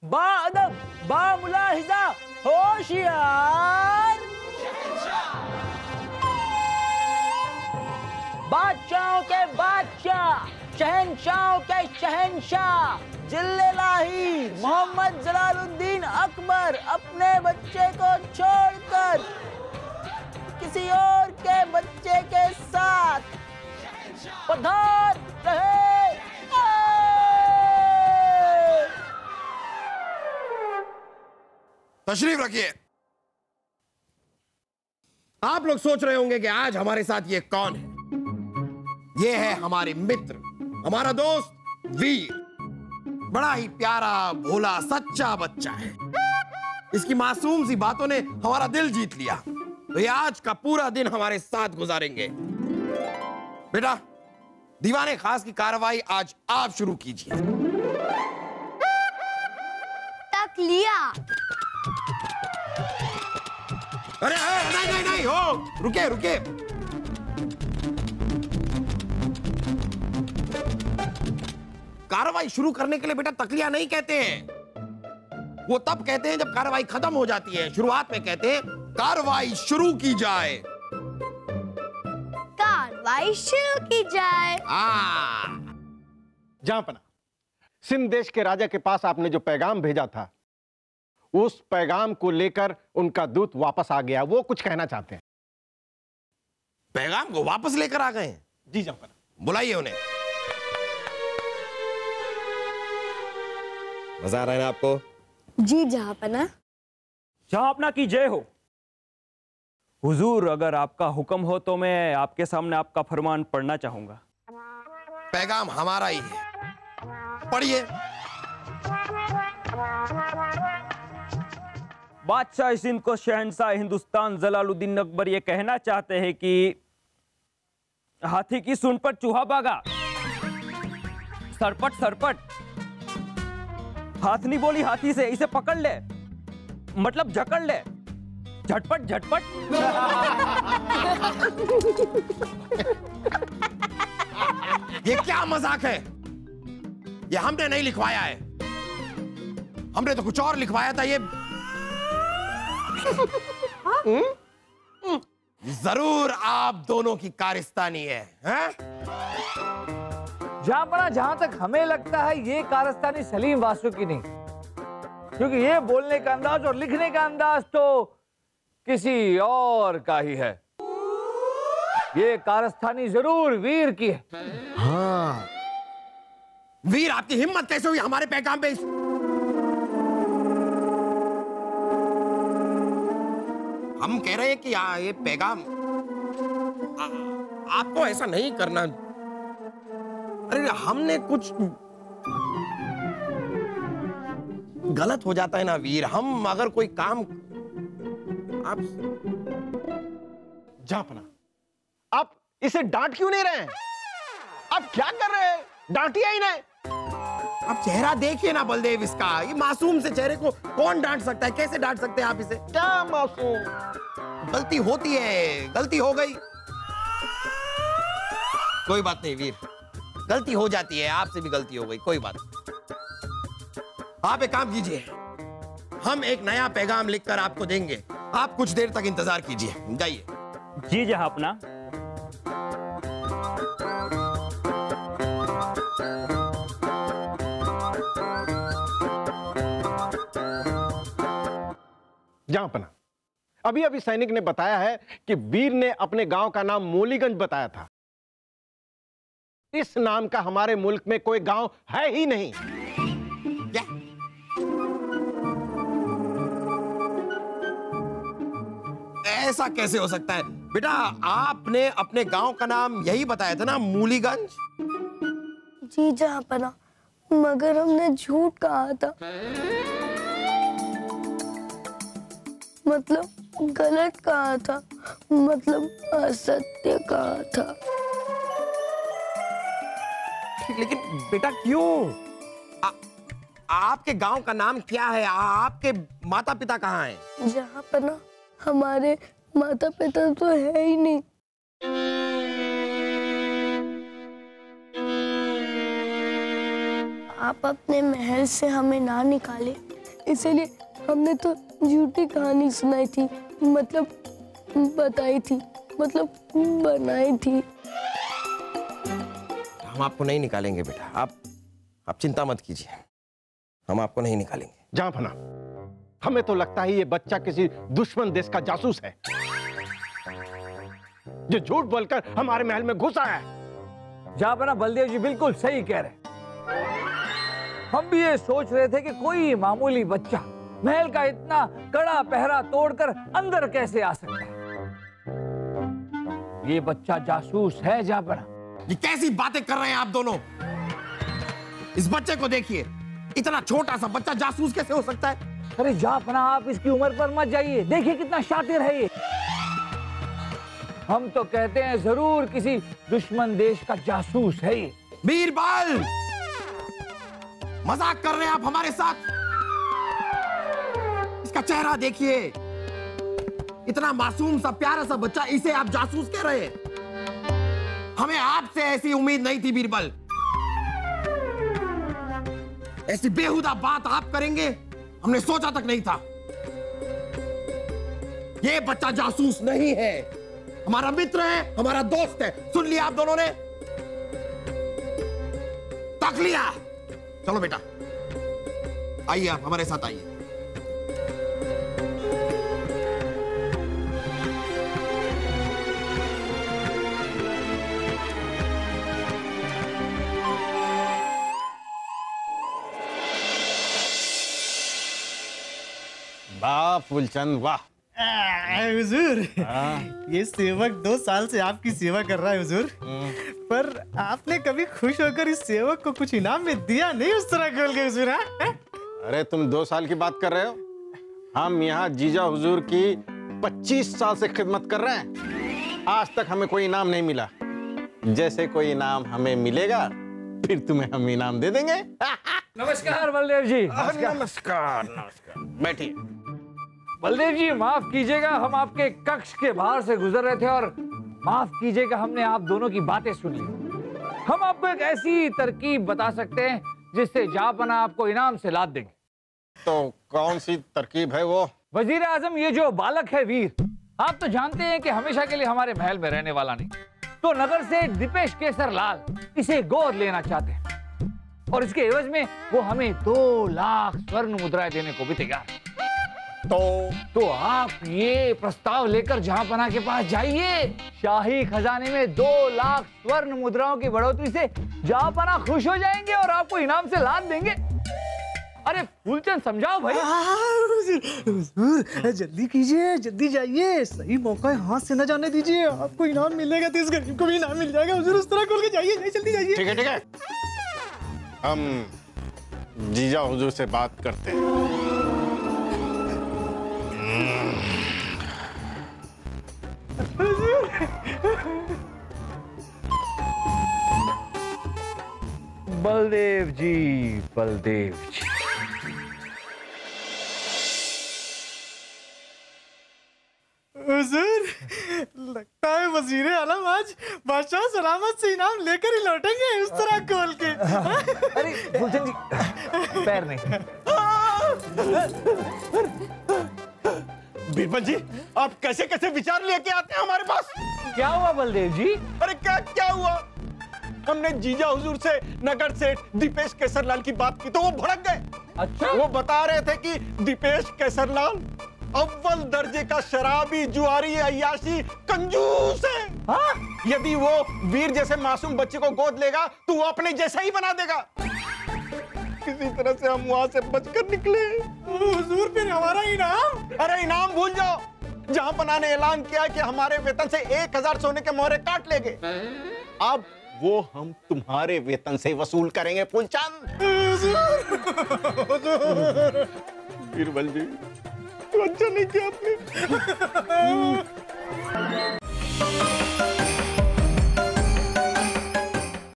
बाअदब, बामुलाहिजा, होशियार, बादशाहों के बादशाह, शहंशाहों के शहंशाह, जिल्लेलाही मोहम्मद जलालुद्दीन अकबर अपने बच्चे को छोड़कर किसी और के बच्चे के साथ पधार रहे। तशरीफ रखिए। आप लोग सोच रहे होंगे कि आज हमारे साथ ये कौन है। ये है हमारे मित्र, हमारा दोस्त वीर। बड़ा ही प्यारा, भोला, सच्चा बच्चा है। इसकी मासूम सी बातों ने हमारा दिल जीत लिया, तो ये आज का पूरा दिन हमारे साथ गुजारेंगे। बेटा, दीवाने खास की कार्रवाई आज आप शुरू कीजिए। तक लिया। अरे नहीं नहीं नहीं, हो रुके रुके। कार्रवाई शुरू करने के लिए बेटा तकलिया नहीं कहते हैं, वो तब कहते हैं जब कार्रवाई खत्म हो जाती है। शुरुआत में कहते हैं कार्रवाई शुरू की जाए। कार्रवाई शुरू की जाए। जहांपना, सिंध देश के राजा के पास आपने जो पैगाम भेजा था, उस पैगाम को लेकर उनका दूत वापस आ गया। वो कुछ कहना चाहते हैं। पैगाम को वापस लेकर आ गए हैं? जी जहांपना। बुलाइए उन्हें। मजा आ रहा है ना आपको? जी जहांपना। जहांपना की जय हो। हुजूर, अगर आपका हुक्म हो तो मैं आपके सामने आपका फरमान पढ़ना चाहूंगा। पैगाम हमारा ही है, पढ़िए। बादशाह सिंध को शहंशाह हिंदुस्तान जलालुद्दीन अकबर ये कहना चाहते हैं कि हाथी की सूंड पर चूहा भागा। सरपट सरपट। हाथनी बोली हाथी से, इसे पकड़ ले, मतलब जकड़ ले। झटपट झटपट। ये क्या मजाक है? ये हमने नहीं लिखवाया है, हमने तो कुछ और लिखवाया था। ये जरूर आप दोनों की कारस्तानी है, हैं? जहां तक हमें लगता है ये कारस्तानी सलीम वासु की नहीं, क्योंकि ये बोलने का अंदाज और लिखने का अंदाज तो किसी और का ही है। ये कारस्तानी जरूर वीर की है। हाँ, वीर, आपकी हिम्मत कैसे हुई हमारे पैगाम पे? हम कह रहे हैं कि ये पैगाम आपको ऐसा नहीं करना। अरे हमने कुछ गलत हो जाता है ना वीर। हम अगर कोई काम आप जहांपना, आप इसे डांट क्यों नहीं रहे हैं? आप क्या कर रहे हैं? डांटिए ही नहीं। आप चेहरा देखिए ना बलदेव इसका। ये मासूम से चेहरे को कौन डांट सकता है? कैसे डांट सकते हैं आप इसे? क्या मासूम? गलती होती है, गलती हो गई, कोई बात नहीं वीर, गलती हो जाती है। आपसे भी गलती हो गई, कोई बात नहीं। आप एक काम कीजिए, हम एक नया पैगाम लिखकर आपको देंगे। आप कुछ देर तक इंतजार कीजिए, जाइए। जी जहांपना। जहांपना, अभी अभी सैनिक ने बताया है कि वीर ने अपने गांव का नाम मूलीगंज बताया था। इस नाम का हमारे मुल्क में कोई गांव है ही नहीं। क्या? ऐसा कैसे हो सकता है बेटा? आपने अपने गांव का नाम यही बताया था ना, मूलीगंज? जी जहांपना, मगर हमने झूठ कहा था, मतलब गलत कहा था, मतलब असत्य कहा था। लेकिन बेटा क्यों? आपके गांव का नाम क्या है? आपके माता पिता कहाँ हैं? जहांपना, हमारे माता पिता तो है ही नहीं। आप अपने महल से हमें ना निकाले इसीलिए हमने तो झूठी कहानी सुनाई थी, मतलब बताई थी, मतलब बनाई थी। हम आपको नहीं निकालेंगे बेटा, आप चिंता मत कीजिए, हम आपको नहीं निकालेंगे। जहांपना, हमें तो लगता है ये बच्चा किसी दुश्मन देश का जासूस है जो झूठ बोलकर हमारे महल में घुसा है। जहांपना बलदेव जी बिल्कुल सही कह रहे हैं। हम भी ये सोच रहे थे कि कोई मामूली बच्चा महल का इतना कड़ा पहरा तोड़कर अंदर कैसे आ सकता है। ये बच्चा जासूस है जहांपना। ये कैसी बातें कर रहे हैं आप दोनों? इस बच्चे को देखिए, इतना छोटा सा बच्चा जासूस कैसे हो सकता है? अरे जहांपना आप इसकी उम्र पर मत जाइए, देखिए कितना शातिर है ये। हम तो कहते हैं जरूर किसी दुश्मन देश का जासूस है ये। बीरबल, मजाक कर रहे हैं आप हमारे साथ? इसका चेहरा देखिए, इतना मासूम सा प्यारा सा बच्चा, इसे आप जासूस कह रहे हैं? हमें आपसे ऐसी उम्मीद नहीं थी बीरबल। ऐसी बेहुदा बात आप करेंगे हमने सोचा तक नहीं था। ये बच्चा जासूस नहीं है, हमारा मित्र है, हमारा दोस्त है। सुन लिया आप दोनों ने? तक लिया। चलो बेटा, आइए आप हमारे साथ आइए। वाह फूलचंद वाह। हुजूर, ये सेवक 2 साल से आपकी सेवा कर रहा है हुजूर, पर आपने कभी खुश होकर इस सेवक को कुछ इनाम में दिया नहीं उस तरह खोल के हुजूर। अरे तुम 2 साल की बात कर रहे हो? हम यहाँ जीजा हुजूर की 25 साल से खिदमत कर रहे हैं, आज तक हमें कोई इनाम नहीं मिला। जैसे कोई इनाम हमें मिलेगा फिर तुम्हें हम इनाम दे देंगे। नमस्कार बलदेव जी। नमस्कार नमस्कार, बैठिए। बलदेव जी माफ कीजिएगा, हम आपके कक्ष के बाहर से गुजर रहे थे और माफ कीजिएगा हमने आप दोनों की बातें सुनी। हम आपको एक ऐसी तरकीब बता सकते हैं जिससे जहांपना आपको इनाम से लाद देंगे। तो कौन सी तरकीब है वो? वजीर आजम, ये जो बालक है वीर, आप तो जानते हैं कि हमेशा के लिए हमारे महल में रहने वाला नहीं, तो नगर से दीपेश केसर लाल इसे गोद लेना चाहते हैं और इसके एवज में वो हमें 2 लाख स्वर्ण मुद्राएं देने को भी तैयार है। तो आप ये प्रस्ताव लेकर जहांपना के पास जाइए। शाही खजाने में 2 लाख स्वर्ण मुद्राओं की बढ़ोतरी से जहांपना खुश हो जाएंगे और आपको इनाम से लाद देंगे। अरे फूलचंद समझाओ भाई। हुजूर जल्दी कीजिए, जल्दी जाइए, सही मौका है, हाथ से न जाने दीजिए। आपको इनाम मिलेगा तो इस गरीब को भी इनाम मिल जाएगा हुजूर। उस तरह खोल के जाइए, जल्दी जाइए। ठीक है ठीक है, हम जीजा हुजूर से बात करते हैं। बलदेव जी, बलदेव जी। हुजूर, लगता है वजीर आलम आज बादशाह सलामत से इनाम लेकर ही लौटेंगे उस तरह खोल के। अरे फूलचंद जी, पैर नहीं। बीरबल जी, आप कैसे कैसे विचार लेके आते हैं हमारे पास? क्या हुआ बलदेव जी? अरे क्या हुआ? हमने जीजा हुजूर से नगर सेठ दीपेश केसरलाल की बात की तो वो भड़क गए। अच्छा, वो बता रहे थे कि दीपेश केसरलाल अव्वल दर्जे का शराबी, जुआरी, अय्याशी, कंजूस है। हाँ? यदि वो वीर जैसे मासूम बच्चे को गोद लेगा तो वो अपने जैसा ही बना देगा। किसी तरह से हम वहां से बचकर निकले। हुजूर, फिर हमारा इनाम? अरे इनाम भूल जाओ, जहांपना ने ऐलान किया कि हमारे वेतन से 1000 सोने के मोहरे काट लेंगे। अब वो हम तुम्हारे वेतन से वसूल करेंगे फूलचंद। बीरबल जी, तो अच्छा नहीं किया आपने।